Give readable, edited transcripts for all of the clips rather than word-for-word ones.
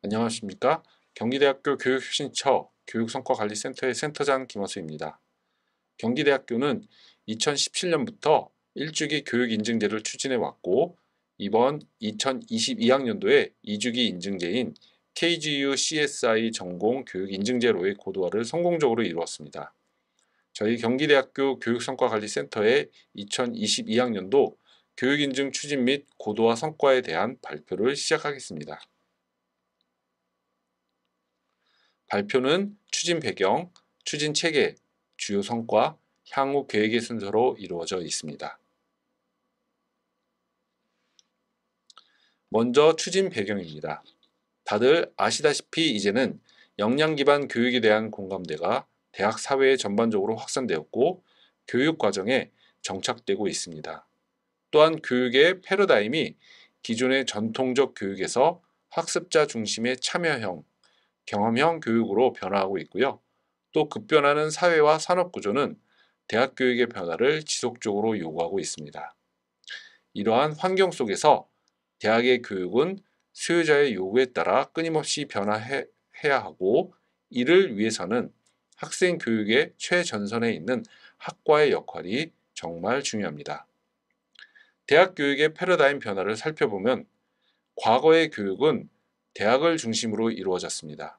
안녕하십니까? 경기대학교 교육혁신처 교육성과관리센터의 센터장 김원수입니다. 경기대학교는 2017년부터 1주기 교육인증제를 추진해 왔고, 이번 2022학년도에 2주기 인증제인 KGU CSI 전공 교육인증제로의 고도화를 성공적으로 이루었습니다. 저희 경기대학교 교육성과관리센터의 2022학년도 교육인증 추진 및 고도화 성과에 대한 발표를 시작하겠습니다. 발표는 추진 배경, 추진 체계, 주요 성과, 향후 계획의 순서로 이루어져 있습니다. 먼저 추진 배경입니다. 다들 아시다시피 이제는 역량 기반 교육에 대한 공감대가 대학 사회에 전반적으로 확산되었고, 교육 과정에 정착되고 있습니다. 또한 교육의 패러다임이 기존의 전통적 교육에서 학습자 중심의 참여형, 경험형 교육으로 변화하고 있고요. 또 급변하는 사회와 산업 구조는 대학 교육의 변화를 지속적으로 요구하고 있습니다. 이러한 환경 속에서 대학의 교육은 수요자의 요구에 따라 끊임없이 변화해야 하고, 이를 위해서는 학생 교육의 최전선에 있는 학과의 역할이 정말 중요합니다. 대학 교육의 패러다임 변화를 살펴보면 과거의 교육은 대학을 중심으로 이루어졌습니다.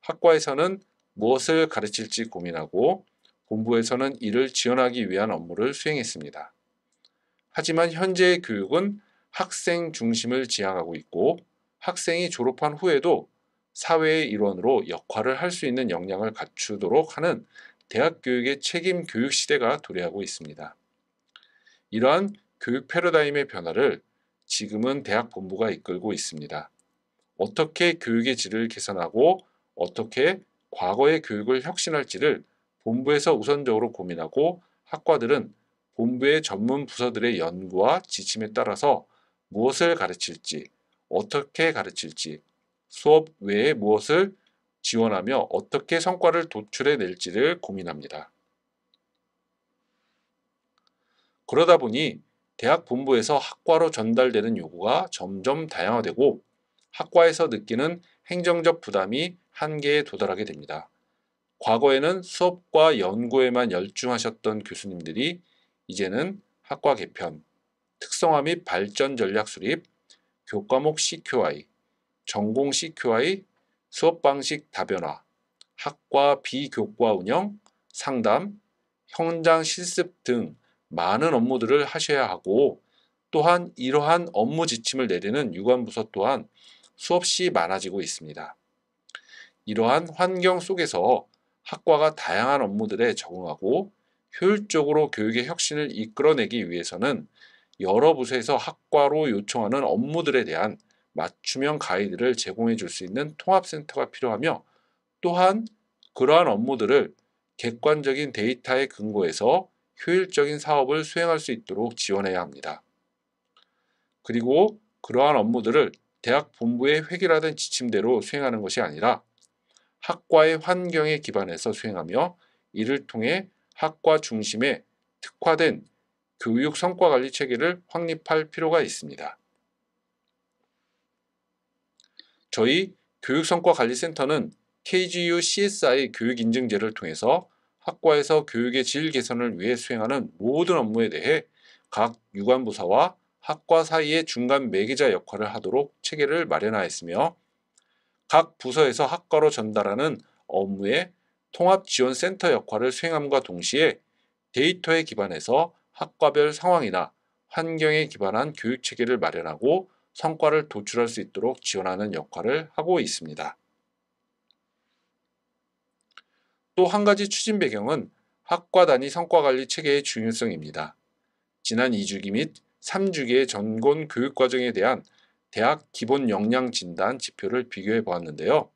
학과에서는 무엇을 가르칠지 고민하고 본부에서는 이를 지원하기 위한 업무를 수행했습니다. 하지만 현재의 교육은 학생 중심을 지향하고 있고, 학생이 졸업한 후에도 사회의 일원으로 역할을 할 수 있는 역량을 갖추도록 하는 대학 교육의 책임 교육 시대가 도래하고 있습니다. 이러한 교육 패러다임의 변화를 지금은 대학 본부가 이끌고 있습니다. 어떻게 교육의 질을 개선하고 어떻게 과거의 교육을 혁신할지를 본부에서 우선적으로 고민하고, 학과들은 본부의 전문 부서들의 연구와 지침에 따라서 무엇을 가르칠지, 어떻게 가르칠지, 수업 외에 무엇을 지원하며 어떻게 성과를 도출해 낼지를 고민합니다. 그러다 보니 대학 본부에서 학과로 전달되는 요구가 점점 다양화되고, 학과에서 느끼는 행정적 부담이 한계에 도달하게 됩니다. 과거에는 수업과 연구에만 열중하셨던 교수님들이 이제는 학과 개편, 특성화 및 발전 전략 수립, 교과목 CQI, 전공 CQI, 수업 방식 다변화, 학과 비교과 운영, 상담, 현장 실습 등 많은 업무들을 하셔야 하고, 또한 이러한 업무 지침을 내리는 유관부서 또한 수없이 많아지고 있습니다. 이러한 환경 속에서 학과가 다양한 업무들에 적응하고 효율적으로 교육의 혁신을 이끌어내기 위해서는 여러 부서에서 학과로 요청하는 업무들에 대한 맞춤형 가이드를 제공해 줄 수 있는 통합센터가 필요하며, 또한 그러한 업무들을 객관적인 데이터에 근거해서 효율적인 사업을 수행할 수 있도록 지원해야 합니다. 그리고 그러한 업무들을 대학 본부의 획일화된 지침대로 수행하는 것이 아니라 학과의 환경에 기반해서 수행하며, 이를 통해 학과 중심의 특화된 교육 성과 관리 체계를 확립할 필요가 있습니다. 저희 교육성과관리센터는 KGU CSI 교육인증제를 통해서 학과에서 교육의 질 개선을 위해 수행하는 모든 업무에 대해 각 유관부서와 학과 사이의 중간 매개자 역할을 하도록 체계를 마련하였으며, 각 부서에서 학과로 전달하는 업무의 통합지원센터 역할을 수행함과 동시에 데이터에 기반해서 학과별 상황이나 환경에 기반한 교육체계를 마련하고 성과를 도출할 수 있도록 지원하는 역할을 하고 있습니다. 또 한 가지 추진 배경은 학과 단위 성과관리 체계의 중요성입니다. 지난 2주기 및 3주기의 전공 교육과정에 대한 대학 기본 역량 진단 지표를 비교해 보았는데요.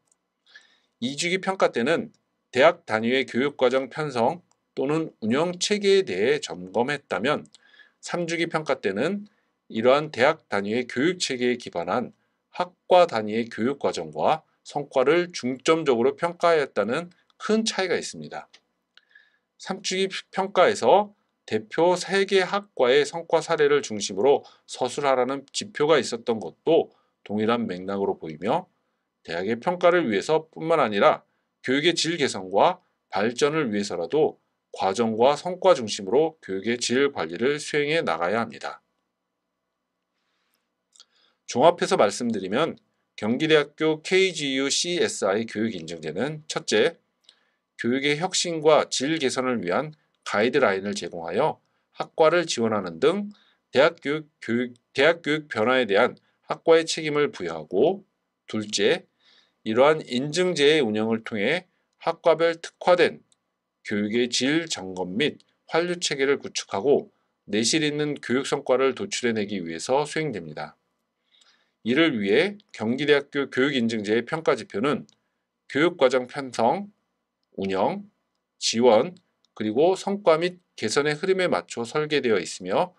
2주기 평가 때는 대학 단위의 교육과정 편성 또는 운영 체계에 대해 점검했다면, 3주기 평가 때는 이러한 대학 단위의 교육 체계에 기반한 학과 단위의 교육과정과 성과를 중점적으로 평가하였다는 큰 차이가 있습니다. 3주기 평가에서 대표 3개 학과의 성과 사례를 중심으로 서술하라는 지표가 있었던 것도 동일한 맥락으로 보이며, 대학의 평가를 위해서뿐만 아니라 교육의 질 개선과 발전을 위해서라도 과정과 성과 중심으로 교육의 질 관리를 수행해 나가야 합니다. 종합해서 말씀드리면 경기대학교 KGU CSI 교육인증제는 첫째, 교육의 혁신과 질 개선을 위한 가이드라인을 제공하여 학과를 지원하는 등 대학 교육 변화에 대한 학과의 책임을 부여하고, 둘째, 이러한 인증제의 운영을 통해 학과별 특화된 교육의 질 점검 및 환류 체계를 구축하고 내실 있는 교육 성과를 도출해내기 위해서 수행됩니다. 이를 위해 경기대학교 교육인증제의 평가지표는 교육과정 편성, 운영, 지원, 그리고 성과 및 개선의 흐름에 맞춰 설계되어 있으며,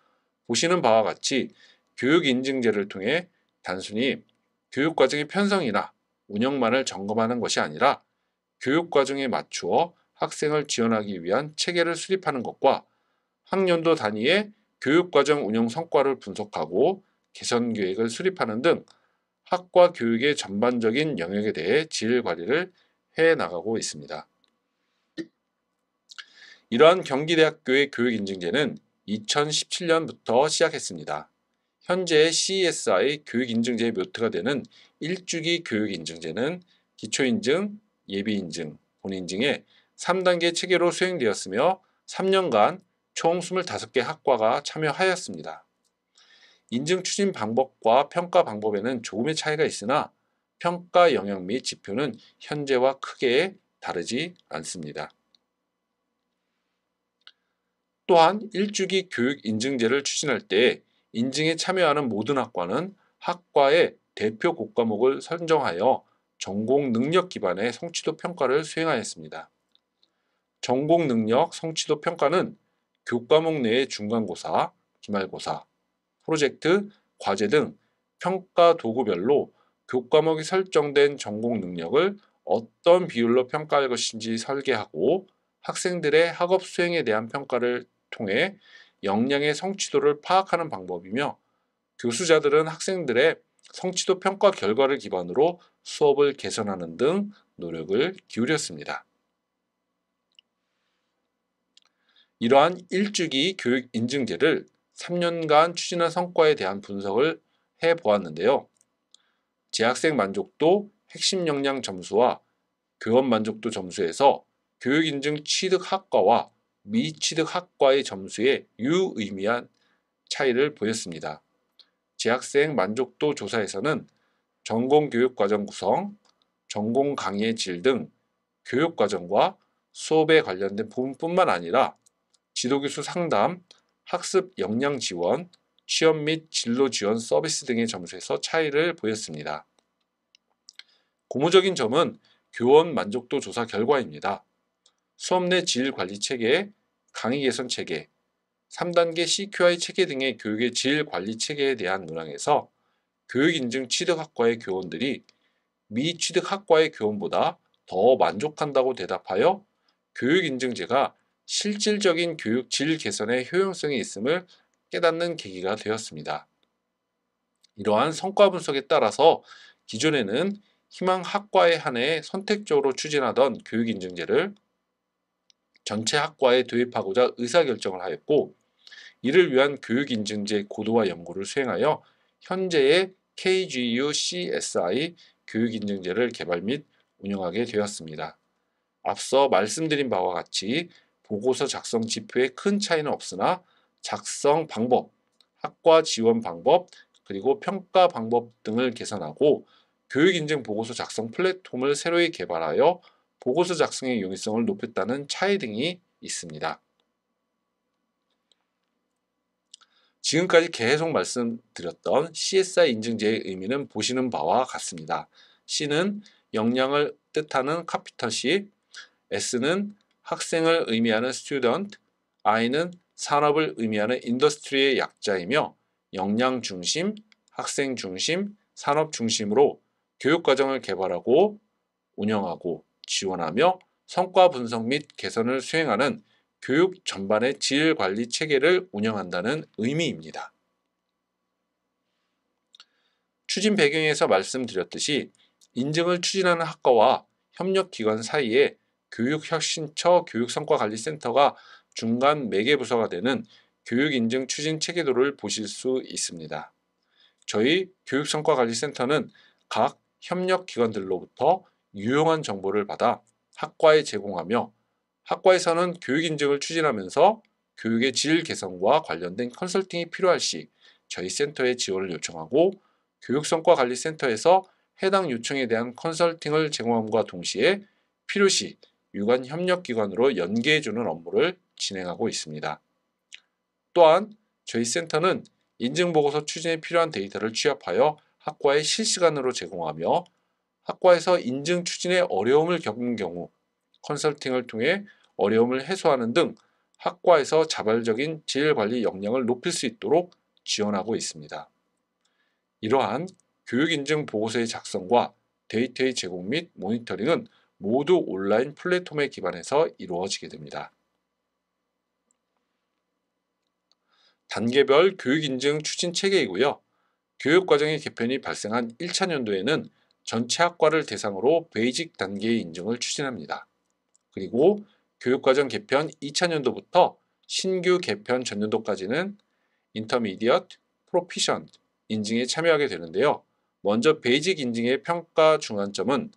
보시는 바와 같이 교육인증제를 통해 단순히 교육과정의 편성이나 운영만을 점검하는 것이 아니라 교육과정에 맞추어 학생을 지원하기 위한 체계를 수립하는 것과 학년도 단위의 교육과정 운영 성과를 분석하고 개선 계획을 수립하는 등 학과 교육의 전반적인 영역에 대해 질 관리를 해 나가고 있습니다. 이러한 경기대학교의 교육인증제는 2017년부터 시작했습니다. 현재 CSI 교육인증제의 묘토가 되는 1주기 교육인증제는 기초인증, 예비인증, 본인증의 3단계 체계로 수행되었으며 3년간 총 25개 학과가 참여하였습니다. 인증 추진 방법과 평가 방법에는 조금의 차이가 있으나 평가 영역 및 지표는 현재와 크게 다르지 않습니다. 또한 1주기 교육 인증제를 추진할 때 인증에 참여하는 모든 학과는 학과의 대표 국과목을 선정하여 전공 능력 기반의 성취도 평가를 수행하였습니다. 전공 능력 성취도 평가는 교과목 내의 중간고사, 기말고사, 프로젝트, 과제 등 평가 도구별로 교과목이 설정된 전공 능력을 어떤 비율로 평가할 것인지 설계하고 학생들의 학업 수행에 대한 평가를 통해 역량의 성취도를 파악하는 방법이며, 교수자들은 학생들의 성취도 평가 결과를 기반으로 수업을 개선하는 등 노력을 기울였습니다. 이러한 1주기 교육 인증제를 3년간 추진한 성과에 대한 분석을 해보았는데요. 재학생 만족도 핵심 역량 점수와 교원 만족도 점수에서 교육인증 취득 학과와 미취득 학과의 점수에 유의미한 차이를 보였습니다. 재학생 만족도 조사에서는 전공 교육 과정 구성, 전공 강의의 질 등 교육 과정과 수업에 관련된 부분뿐만 아니라 지도교수 상담, 학습 역량 지원, 취업 및 진로 지원 서비스 등의 점수에서 차이를 보였습니다. 고무적인 점은 교원 만족도 조사 결과입니다. 수업 내 질 관리 체계, 강의 개선 체계, 3단계 CQI 체계 등의 교육의 질 관리 체계에 대한 문항에서 교육인증 취득학과의 교원들이 미취득학과의 교원보다 더 만족한다고 대답하여 교육인증제가 실질적인 교육 질 개선에 효용성이 있음을 깨닫는 계기가 되었습니다. 이러한 성과 분석에 따라서 기존에는 희망 학과에 한해 선택적으로 추진하던 교육인증제를 전체 학과에 도입하고자 의사결정을 하였고, 이를 위한 교육인증제 고도화 연구를 수행하여 현재의 KGU CSI 교육인증제를 개발 및 운영하게 되었습니다. 앞서 말씀드린 바와 같이 보고서 작성 지표에 큰 차이는 없으나 작성 방법, 학과 지원 방법, 그리고 평가 방법 등을 개선하고 교육인증 보고서 작성 플랫폼을 새로이 개발하여 보고서 작성의 용이성을 높였다는 차이 등이 있습니다. 지금까지 계속 말씀드렸던 CSI 인증제의 의미는 보시는 바와 같습니다. C는 역량을 뜻하는 competency, S는 학생을 의미하는 student, I는 산업을 의미하는 industry의 약자이며, 역량 중심, 학생 중심, 산업 중심으로 교육과정을 개발하고 운영하고 지원하며 성과 분석 및 개선을 수행하는 교육 전반의 질 관리 체계를 운영한다는 의미입니다. 추진 배경에서 말씀드렸듯이 인증을 추진하는 학과와 협력기관 사이에 교육혁신처 교육성과관리센터가 중간 매개부서가 되는 교육인증 추진 체계도를 보실 수 있습니다. 저희 교육성과관리센터는 각 협력기관들로부터 유용한 정보를 받아 학과에 제공하며 학과에서는 교육인증을 추진하면서 교육의 질 개선과 관련된 컨설팅이 필요할 시 저희 센터에 지원을 요청하고 교육성과관리센터에서 해당 요청에 대한 컨설팅을 제공함과 동시에 필요시 유관 협력기관으로 연계해주는 업무를 진행하고 있습니다. 또한 저희 센터는 인증보고서 추진에 필요한 데이터를 취합하여 학과에 실시간으로 제공하며 학과에서 인증 추진에 어려움을 겪은 경우 컨설팅을 통해 어려움을 해소하는 등 학과에서 자발적인 질관리 역량을 높일 수 있도록 지원하고 있습니다. 이러한 교육인증 보고서의 작성과 데이터의 제공 및 모니터링은 모두 온라인 플랫폼에 기반해서 이루어지게 됩니다. 단계별 교육인증 추진 체계이고요. 교육과정의 개편이 발생한 1차 년도에는 전체 학과를 대상으로 베이직 단계의 인증을 추진합니다. 그리고 교육과정 개편 2차 년도부터 신규 개편 전년도까지는 인터미디엇, 프로피션트 인증에 참여하게 되는데요. 먼저 베이직 인증의 평가 중간점은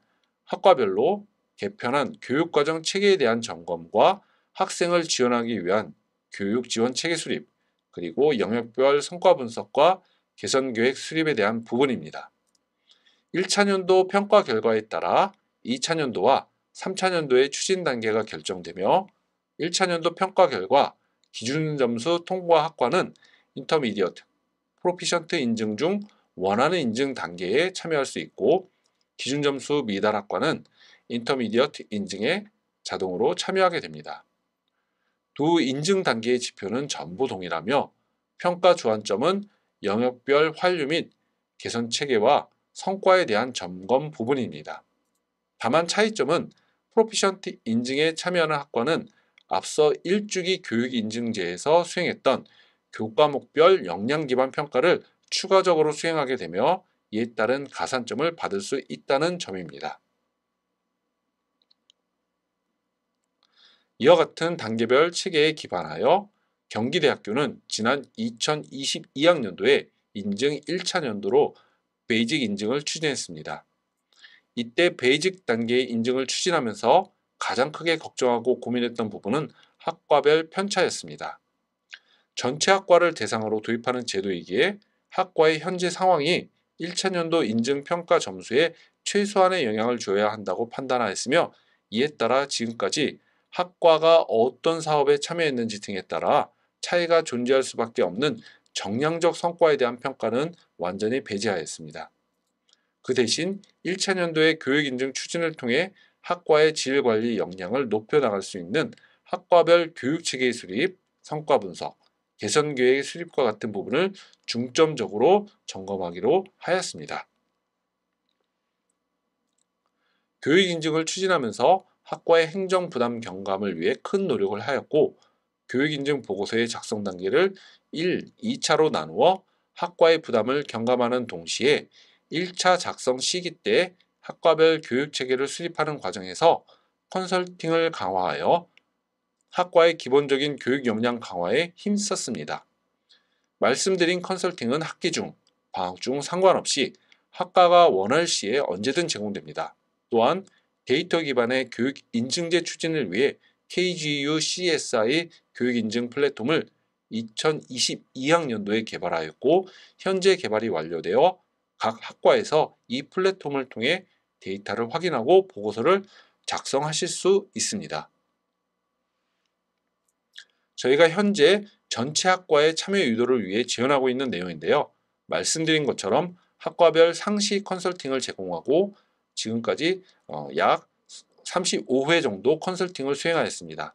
학과별로 개편한 교육과정 체계에 대한 점검과 학생을 지원하기 위한 교육 지원 체계 수립, 그리고 영역별 성과 분석과 개선 계획 수립에 대한 부분입니다. 1차 년도 평가 결과에 따라 2차 년도와 3차 년도의 추진 단계가 결정되며 1차 년도 평가 결과 기준 점수 통과 학과는 인터미디어트, 프로피션트 인증 중 원하는 인증 단계에 참여할 수 있고 기준 점수 미달 학과는 인터미디어트 인증에 자동으로 참여하게 됩니다. 두 인증 단계의 지표는 전부 동일하며 평가 주안점은 영역별 환류 및 개선 체계와 성과에 대한 점검 부분입니다. 다만 차이점은 프로피션트 인증에 참여하는 학과는 앞서 1주기 교육인증제에서 수행했던 교과목별 역량 기반 평가를 추가적으로 수행하게 되며 이에 따른 가산점을 받을 수 있다는 점입니다. 이와 같은 단계별 체계에 기반하여 경기대학교는 지난 2022학년도에 인증 1차 년도로 베이직 인증을 추진했습니다. 이때 베이직 단계의 인증을 추진하면서 가장 크게 걱정하고 고민했던 부분은 학과별 편차였습니다. 전체 학과를 대상으로 도입하는 제도이기에 학과의 현재 상황이 1차 년도 인증 평가 점수에 최소한의 영향을 줘야 한다고 판단하였으며 이에 따라 지금까지 학과가 어떤 사업에 참여했는지 등에 따라 차이가 존재할 수밖에 없는 정량적 성과에 대한 평가는 완전히 배제하였습니다. 그 대신 1차 년도의 교육인증 추진을 통해 학과의 질관리 역량을 높여나갈 수 있는 학과별 교육체계 수립, 성과 분석, 개선 계획 수립과 같은 부분을 중점적으로 점검하기로 하였습니다. 교육인증을 추진하면서 학과의 행정부담 경감을 위해 큰 노력을 하였고 교육인증 보고서의 작성 단계를 1, 2차로 나누어 학과의 부담을 경감하는 동시에 1차 작성 시기 때 학과별 교육체계를 수립하는 과정에서 컨설팅을 강화하여 학과의 기본적인 교육 역량 강화에 힘썼습니다. 말씀드린 컨설팅은 학기 중, 방학 중 상관없이 학과가 원할 시에 언제든 제공됩니다. 또한 데이터 기반의 교육 인증제 추진을 위해 KGU CSI 교육 인증 플랫폼을 2022학년도에 개발하였고 현재 개발이 완료되어 각 학과에서 이 플랫폼을 통해 데이터를 확인하고 보고서를 작성하실 수 있습니다. 저희가 현재 전체 학과의 참여 유도를 위해 지원하고 있는 내용인데요. 말씀드린 것처럼 학과별 상시 컨설팅을 제공하고 지금까지 약 35회 정도 컨설팅을 수행하였습니다.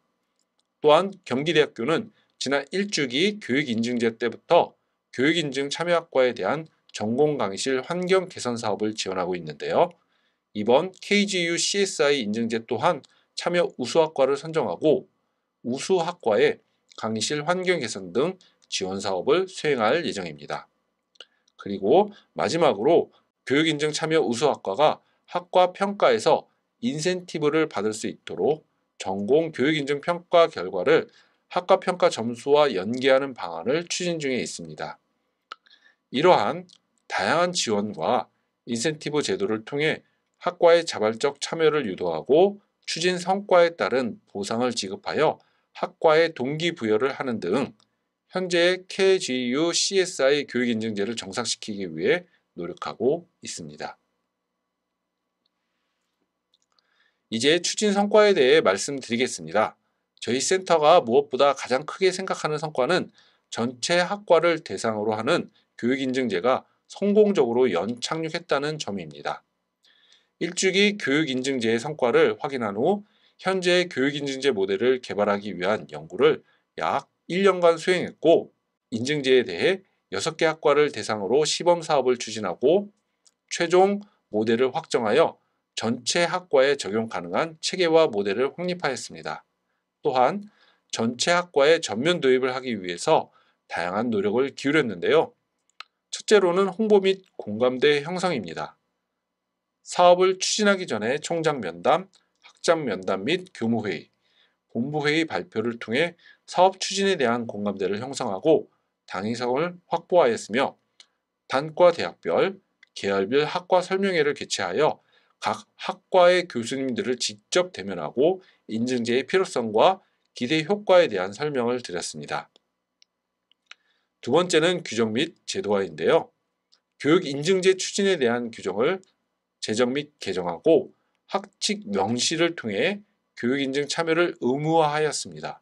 또한 경기대학교는 지난 1주기 교육인증제 때부터 교육인증 참여학과에 대한 전공 강의실 환경 개선 사업을 지원하고 있는데요. 이번 KGU CSI 인증제 또한 참여 우수학과를 선정하고 우수학과에 강의실 환경 개선 등 지원 사업을 수행할 예정입니다. 그리고 마지막으로 교육인증 참여 우수학과가 학과 평가에서 인센티브를 받을 수 있도록 전공 교육 인증 평가 결과를 학과 평가 점수와 연계하는 방안을 추진 중에 있습니다. 이러한 다양한 지원과 인센티브 제도를 통해 학과의 자발적 참여를 유도하고 추진 성과에 따른 보상을 지급하여 학과의 동기부여를 하는 등 현재의 KGU CSI 교육인증제를 정착시키기 위해 노력하고 있습니다. 이제 추진 성과에 대해 말씀드리겠습니다. 저희 센터가 무엇보다 가장 크게 생각하는 성과는 전체 학과를 대상으로 하는 교육인증제가 성공적으로 연착륙했다는 점입니다. 일주기 교육인증제의 성과를 확인한 후 현재 교육인증제 모델을 개발하기 위한 연구를 약 1년간 수행했고, 인증제에 대해 6개 학과를 대상으로 시범 사업을 추진하고 최종 모델을 확정하여 전체 학과에 적용 가능한 체계화 모델을 확립하였습니다. 또한 전체 학과에 전면 도입을 하기 위해서 다양한 노력을 기울였는데요. 첫째로는 홍보 및 공감대 형성입니다. 사업을 추진하기 전에 총장 면담, 학장 면담 및 교무회의, 본부회의 발표를 통해 사업 추진에 대한 공감대를 형성하고 당위성을 확보하였으며, 단과 대학별, 계열별 학과 설명회를 개최하여 각 학과의 교수님들을 직접 대면하고 인증제의 필요성과 기대 효과에 대한 설명을 드렸습니다. 두 번째는 규정 및 제도화인데요. 교육 인증제 추진에 대한 규정을 제정 및 개정하고 학칙 명시를 통해 교육 인증 참여를 의무화하였습니다.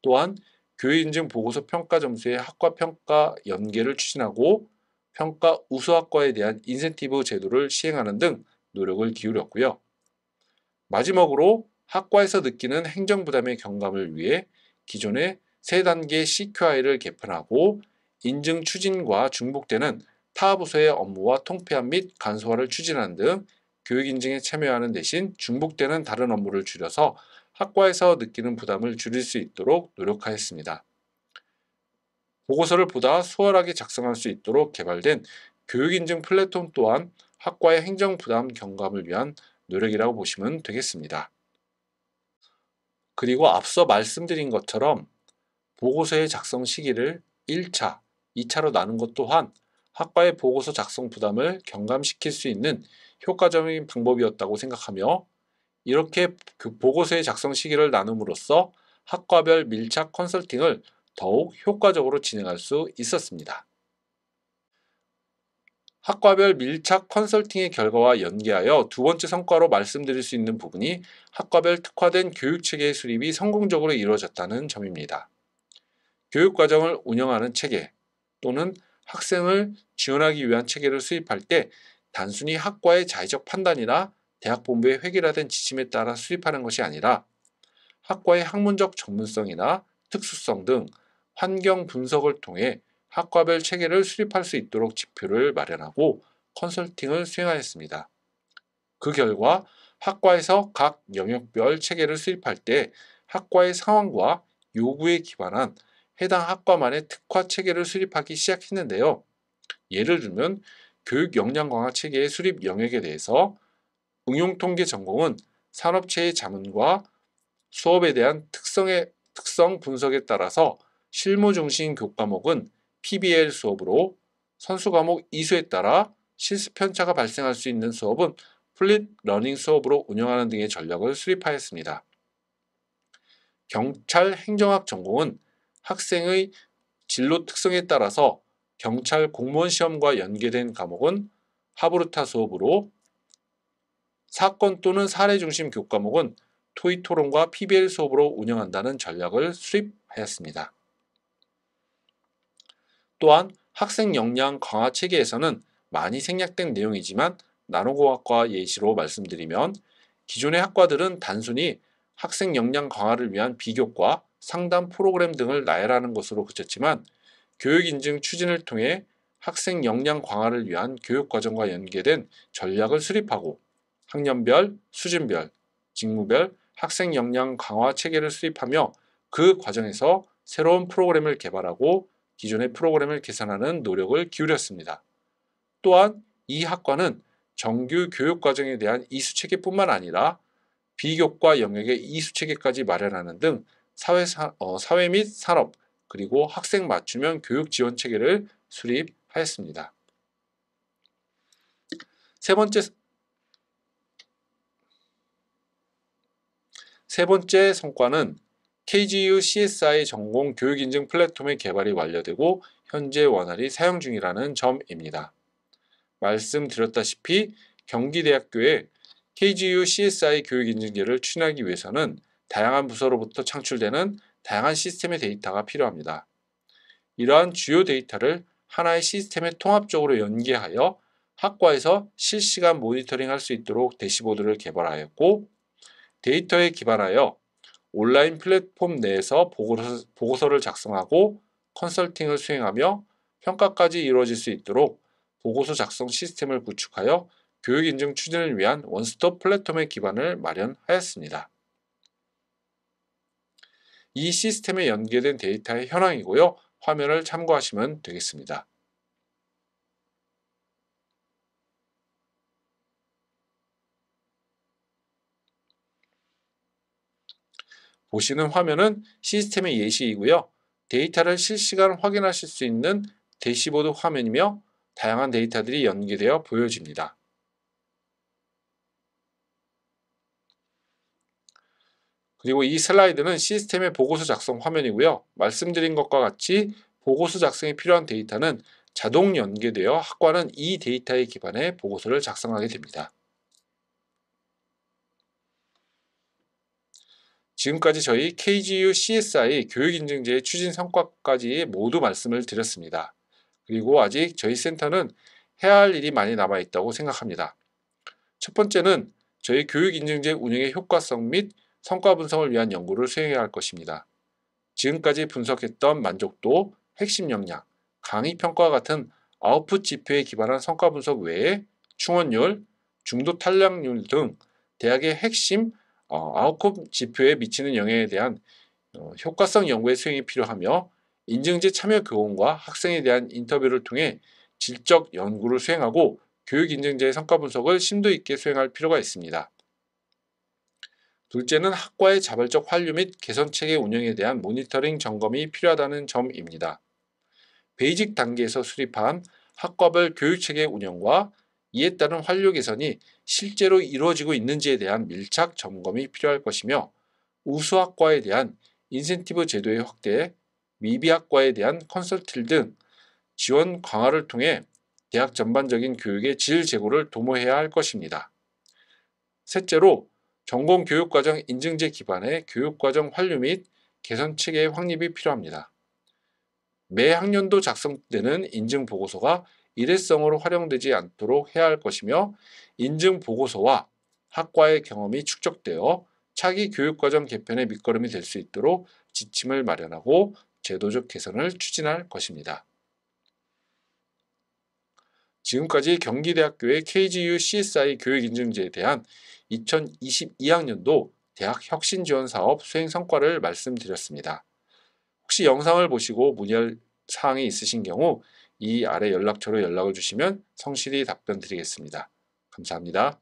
또한 교육 인증 보고서 평가 점수의 학과 평가 연계를 추진하고 평가 우수 학과에 대한 인센티브 제도를 시행하는 등 노력을 기울였고요. 마지막으로 학과에서 느끼는 행정 부담의 경감을 위해 기존의 3단계 CQI를 개편하고 인증 추진과 중복되는 타 부서의 업무와 통폐합 및 간소화를 추진하는 등 교육 인증에 참여하는 대신 중복되는 다른 업무를 줄여서 학과에서 느끼는 부담을 줄일 수 있도록 노력하였습니다. 보고서를 보다 수월하게 작성할 수 있도록 개발된 교육 인증 플랫폼 또한 학과의 행정 부담 경감을 위한 노력이라고 보시면 되겠습니다. 그리고 앞서 말씀드린 것처럼 보고서의 작성 시기를 1차, 2차로 나눈 것 또한 학과의 보고서 작성 부담을 경감시킬 수 있는 효과적인 방법이었다고 생각하며, 이렇게 그 보고서의 작성 시기를 나눔으로써 학과별 밀착 컨설팅을 더욱 효과적으로 진행할 수 있었습니다. 학과별 밀착 컨설팅의 결과와 연계하여 두 번째 성과로 말씀드릴 수 있는 부분이 학과별 특화된 교육체계의 수립이 성공적으로 이루어졌다는 점입니다. 교육과정을 운영하는 체계 또는 학생을 지원하기 위한 체계를 수립할 때 단순히 학과의 자의적 판단이나 대학본부의 획일화된 지침에 따라 수립하는 것이 아니라 학과의 학문적 전문성이나 특수성 등 환경 분석을 통해 학과별 체계를 수립할 수 있도록 지표를 마련하고 컨설팅을 수행하였습니다. 그 결과 학과에서 각 영역별 체계를 수립할 때 학과의 상황과 요구에 기반한 해당 학과만의 특화 체계를 수립하기 시작했는데요. 예를 들면 교육 역량 강화 체계의 수립 영역에 대해서 응용통계 전공은 산업체의 자문과 수업에 대한 특성 분석에 따라서 실무 중심 교과목은 PBL 수업으로, 선수 과목 이수에 따라 실습 편차가 발생할 수 있는 수업은 플릿 러닝 수업으로 운영하는 등의 전략을 수립하였습니다. 경찰 행정학 전공은 학생의 진로 특성에 따라서 경찰 공무원 시험과 연계된 과목은 하브루타 수업으로, 사건 또는 사례 중심 교과목은 토익 토론과 PBL 수업으로 운영한다는 전략을 수립하였습니다. 또한 학생 역량 강화 체계에서는 많이 생략된 내용이지만 나노공학과 예시로 말씀드리면, 기존의 학과들은 단순히 학생 역량 강화를 위한 비교과 상담 프로그램 등을 나열하는 것으로 그쳤지만, 교육 인증 추진을 통해 학생 역량 강화를 위한 교육과정과 연계된 전략을 수립하고 학년별, 수준별, 직무별 학생 역량 강화 체계를 수립하며 그 과정에서 새로운 프로그램을 개발하고 기존의 프로그램을 개선하는 노력을 기울였습니다. 또한 이 학과는 정규 교육과정에 대한 이수체계뿐만 아니라 비교과 영역의 이수체계까지 마련하는 등 사회 및 산업, 그리고 학생 맞춤형 교육 지원 체계를 수립하였습니다. 세 번째 성과는 KGU CSI 전공 교육 인증 플랫폼의 개발이 완료되고 현재 원활히 사용 중이라는 점입니다. 말씀드렸다시피 경기대학교에 KGU CSI 교육 인증제를 추진하기 위해서는 다양한 부서로부터 창출되는 다양한 시스템의 데이터가 필요합니다. 이러한 주요 데이터를 하나의 시스템에 통합적으로 연계하여 학과에서 실시간 모니터링할 수 있도록 대시보드를 개발하였고, 데이터에 기반하여 온라인 플랫폼 내에서 보고서를 작성하고 컨설팅을 수행하며 평가까지 이루어질 수 있도록 보고서 작성 시스템을 구축하여 교육 인증 추진을 위한 원스톱 플랫폼의 기반을 마련하였습니다. 이 시스템에 연계된 데이터의 현황이고요. 화면을 참고하시면 되겠습니다. 보시는 화면은 시스템의 예시이고요. 데이터를 실시간 확인하실 수 있는 대시보드 화면이며 다양한 데이터들이 연계되어 보여집니다. 그리고 이 슬라이드는 시스템의 보고서 작성 화면이고요. 말씀드린 것과 같이 보고서 작성에 필요한 데이터는 자동 연계되어 학과는 이 데이터에 기반해 보고서를 작성하게 됩니다. 지금까지 저희 KGU CSI 교육인증제의 추진 성과까지 모두 말씀을 드렸습니다. 그리고 아직 저희 센터는 해야 할 일이 많이 남아있다고 생각합니다. 첫 번째는 저희 교육인증제 운영의 효과성 및 성과 분석을 위한 연구를 수행해야 할 것입니다. 지금까지 분석했던 만족도, 핵심 역량, 강의 평가와 같은 아웃풋 지표에 기반한 성과 분석 외에 충원율, 중도 탈락률 등 대학의 핵심 아웃풋 지표에 미치는 영향에 대한 효과성 연구의 수행이 필요하며, 인증제 참여 교원과 학생에 대한 인터뷰를 통해 질적 연구를 수행하고 교육 인증제의 성과 분석을 심도 있게 수행할 필요가 있습니다. 둘째는 학과의 자발적 환류 및 개선 체계 운영에 대한 모니터링 점검이 필요하다는 점입니다. 베이직 단계에서 수립한 학과별 교육체계 운영과 이에 따른 환류 개선이 실제로 이루어지고 있는지에 대한 밀착 점검이 필요할 것이며, 우수학과에 대한 인센티브 제도의 확대, 미비학과에 대한 컨설팅 등 지원 강화를 통해 대학 전반적인 교육의 질 제고를 도모해야 할 것입니다. 셋째로 전공 교육과정 인증제 기반의 교육과정 환류 및 개선 체계의 확립이 필요합니다. 매 학년도 작성되는 인증보고서가 일회성으로 활용되지 않도록 해야 할 것이며, 인증보고서와 학과의 경험이 축적되어 차기 교육과정 개편의 밑거름이 될 수 있도록 지침을 마련하고 제도적 개선을 추진할 것입니다. 지금까지 경기대학교의 KGU CSI 교육인증제에 대한 2022학년도 대학 혁신지원사업 수행 성과를 말씀드렸습니다. 혹시 영상을 보시고 문의할 사항이 있으신 경우 이 아래 연락처로 연락을 주시면 성실히 답변 드리겠습니다. 감사합니다.